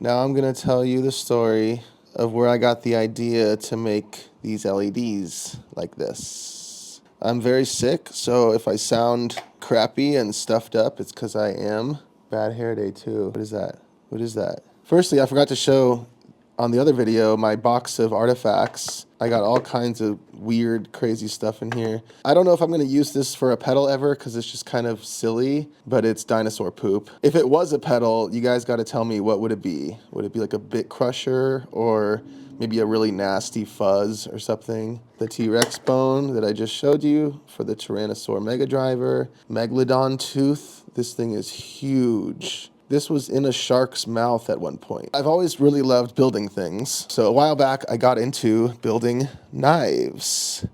Now I'm going to tell you the story of where I got the idea to make these LEDs like this. I'm very sick, so if I sound crappy and stuffed up, it's because I am. Bad hair day too. What is that? What is that? Firstly, I forgot to show on the other video my box of artifacts. I got all kinds of weird, crazy stuff in here. I don't know if I'm going to use this for a pedal ever because it's just kind of silly, but it's dinosaur poop. If it was a pedal, you guys got to tell me, what would it be? Would it be like a bit crusher or maybe a really nasty fuzz or something? The T-Rex bone that I just showed you for the Tyrannosaur Mega Driver. Megalodon tooth. This thing is huge. This was in a shark's mouth at one point. I've always really loved building things. So a while back, I got into building knives.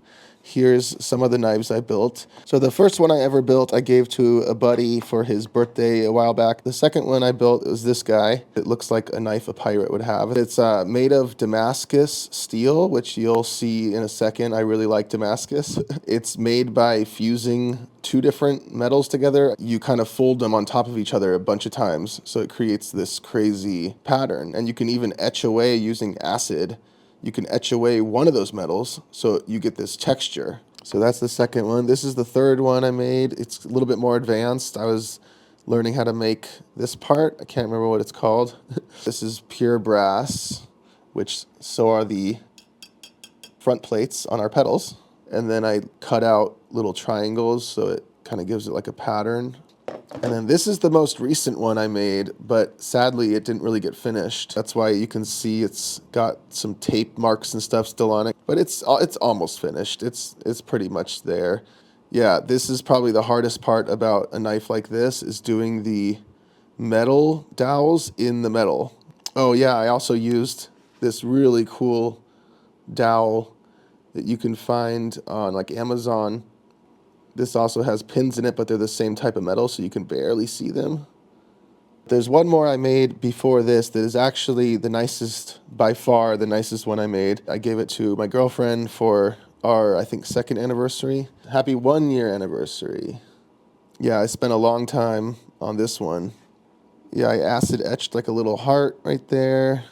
Here's some of the knives I built. So the first one I ever built, I gave to a buddy for his birthday a while back. The second one I built was this guy. It looks like a knife a pirate would have. It's made of Damascus steel, which you'll see in a second. I really like Damascus. It's made by fusing two different metals together. You kind of fold them on top of each other a bunch of times, so it creates this crazy pattern. And you can even etch away using acid. You can etch away one of those metals, so you get this texture. So that's the second one. This is the third one I made. It's a little bit more advanced. I was learning how to make this part. I can't remember what it's called. This is pure brass, which so are the front plates on our pedals. And then I cut out little triangles, so it kind of gives it like a pattern. And then this is the most recent one I made, but sadly it didn't really get finished. That's why you can see it's got some tape marks and stuff still on it, but it's almost finished. It's pretty much there. Yeah, this is probably the hardest part about a knife like this, is doing the metal dowels in the metal. Oh yeah, I also used this really cool dowel that you can find on like Amazon. This also has pins in it, but they're the same type of metal, so you can barely see them. There's one more I made before this that is actually the nicest, by far the nicest one I made. I gave it to my girlfriend for our, I think, second anniversary. Happy 1-year anniversary. Yeah, I spent a long time on this one. Yeah, I acid etched like a little heart right there.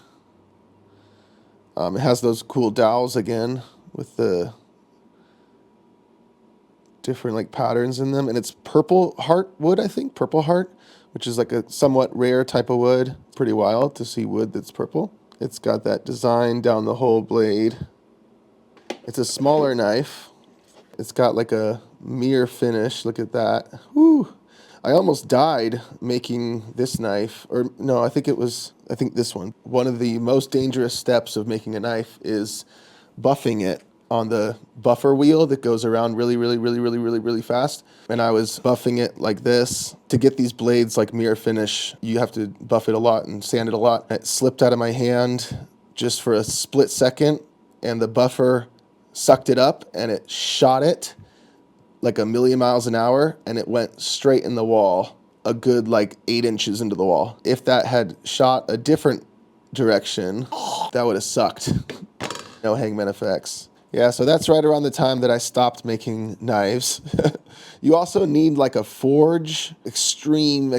It has those cool dowels again with the different like patterns in them, and it's purple heart wood, I think, purple heart, which is like a somewhat rare type of wood. Pretty wild to see wood that's purple. It's got that design down the whole blade. It's a smaller knife. It's got like a mirror finish. Look at that. Woo! I almost died making this knife, or no, I think this one. One of the most dangerous steps of making a knife is buffing it on the buffer wheel that goes around really fast. And I was buffing it like this. To get these blades like mirror finish, you have to buff it a lot and sand it a lot. It slipped out of my hand just for a split second, and the buffer sucked it up and it shot it like a million miles an hour, and it went straight in the wall, a good like 8 inches into the wall. If that had shot a different direction, that would have sucked. No Hangman effects. Yeah, so that's right around the time that I stopped making knives. You also need like a forge, extreme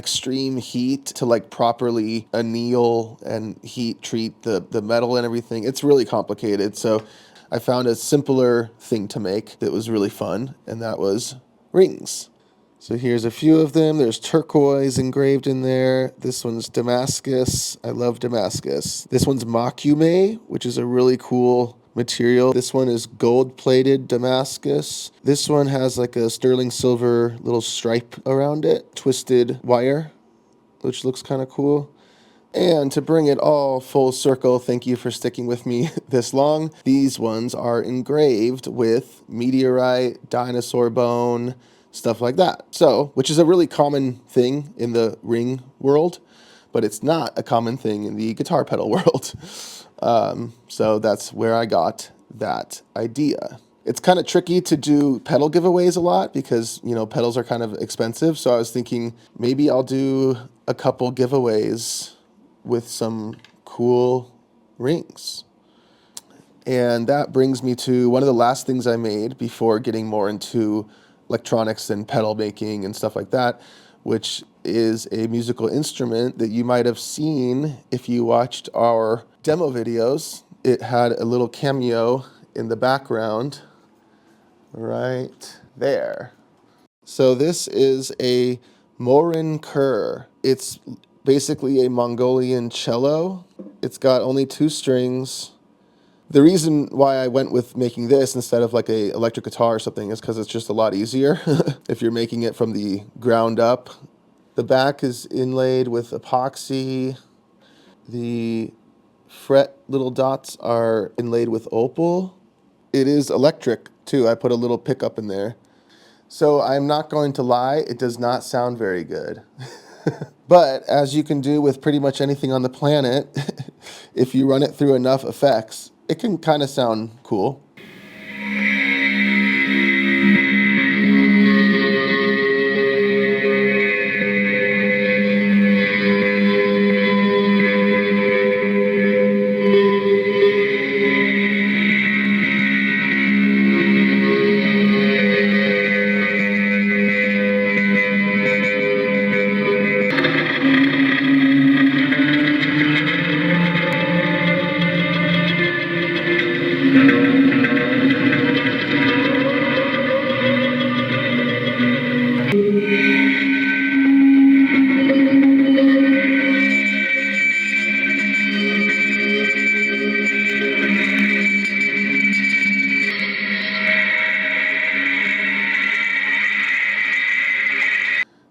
heat to like properly anneal and heat treat the metal and everything. It's really complicated. So I found a simpler thing to make that was really fun, and that was rings. So here's a few of them. There's turquoise engraved in there. This one's Damascus. I love Damascus. This one's Makume, which is a really cool material. This one is gold-plated Damascus. This one has like a sterling silver little stripe around it, twisted wire, which looks kind of cool. And to bring it all full circle, thank you for sticking with me this long. These ones are engraved with meteorite, dinosaur bone, stuff like that. So, which is a really common thing in the ring world, but it's not a common thing in the guitar pedal world. So that's where I got that idea. It's kind of tricky to do pedal giveaways a lot because, you know, pedals are kind of expensive. So I was thinking maybe I'll do a couple giveaways with some cool rings. And that brings me to one of the last things I made before getting more into electronics and pedal making and stuff like that which is a musical instrument that you might have seen if you watched our demo videos. It had a little cameo in the background right there. So this is a Morin Kur. It's basically a Mongolian cello. It's got only 2 strings. The reason why I went with making this instead of like a electric guitar or something is because it's just a lot easier if you're making it from the ground up. The back is inlaid with epoxy. The fret little dots are inlaid with opal. It is electric too. I put a little pickup in there. So I'm not going to lie, it does not sound very good. But as you can do with pretty much anything on the planet, if you run it through enough effects, it can kind of sound cool.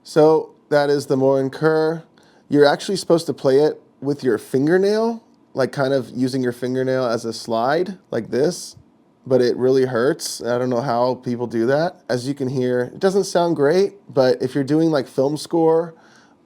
So that is the Morin Kur. You're actually supposed to play it with your fingernail, like kind of using your fingernail as a slide, like this, but it really hurts. I don't know how people do that. As you can hear, it doesn't sound great, but if you're doing like film score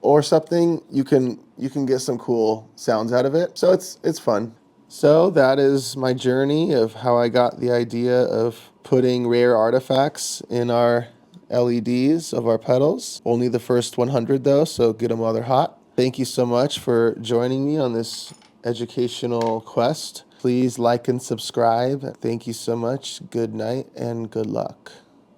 or something, you can get some cool sounds out of it. So it's fun. So that is my journey of how I got the idea of putting rare artifacts in our LEDs of our pedals. Only the first 100 though, so get them while they're hot. Thank you so much for joining me on this educational quest. Please like and subscribe. Thank you so much. Good night and good luck.